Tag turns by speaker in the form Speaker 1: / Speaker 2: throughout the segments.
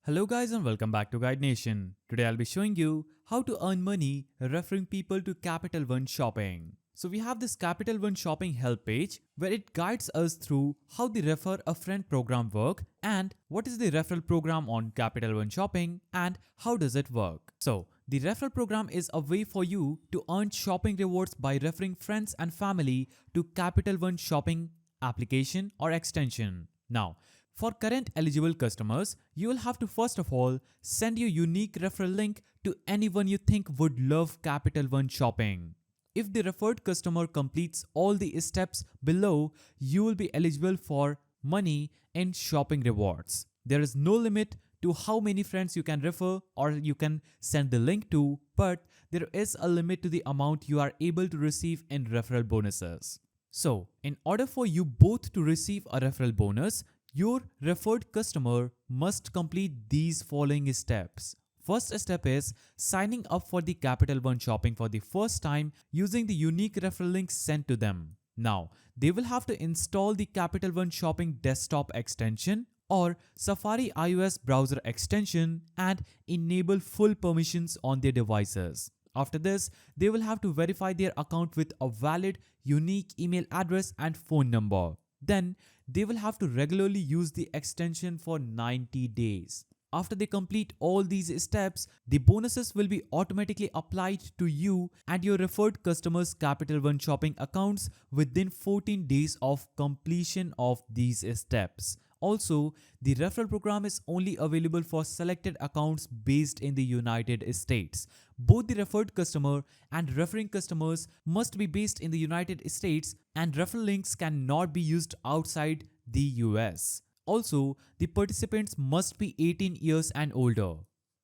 Speaker 1: Hello guys and welcome back to Guide Nation. Today I'll be showing you how to earn money referring people to Capital One shopping. So we have this Capital One shopping help page where it guides us through how the Refer a Friend program work and what is the referral program on Capital One shopping and how does it work. So the referral program is a way for you to earn shopping rewards by referring friends and family to Capital One shopping application or extension. Now, for current eligible customers, you will have to first of all send your unique referral link to anyone you think would love Capital One shopping. If the referred customer completes all the steps below, you will be eligible for money in shopping rewards. There is no limit to how many friends you can refer or you can send the link to, but there is a limit to the amount you are able to receive in referral bonuses. So, in order for you both to receive a referral bonus, your referred customer must complete these following steps. First step is signing up for the Capital One shopping for the first time using the unique referral link sent to them. Now, they will have to install the Capital One shopping desktop extension or Safari iOS browser extension and enable full permissions on their devices. After this, they will have to verify their account with a valid, unique email address and phone number. Then, they will have to regularly use the extension for 90 days. After they complete all these steps, the bonuses will be automatically applied to you and your referred customers' Capital One shopping accounts within 14 days of completion of these steps. Also, the referral program is only available for selected accounts based in the United States. Both the referred customer and referring customers must be based in the United States and referral links cannot be used outside the US. Also, the participants must be 18 years and older.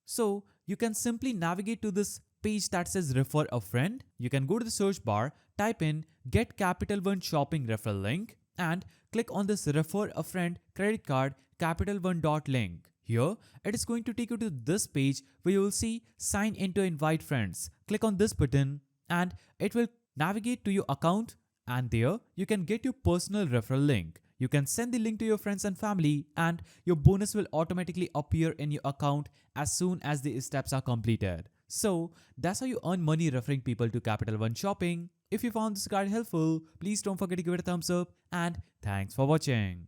Speaker 1: So, you can simply navigate to this page that says Refer a Friend. You can go to the search bar, type in Get Capital One Shopping Referral Link and click on this Refer a Friend credit card Capital One link. Here, it is going to take you to this page where you will see Sign in to invite friends. Click on this button and it will navigate to your account and there you can get your personal referral link. You can send the link to your friends and family and your bonus will automatically appear in your account as soon as the steps are completed. So that's how you earn money referring people to Capital One shopping. If you found this guide helpful, please don't forget to give it a thumbs up and thanks for watching.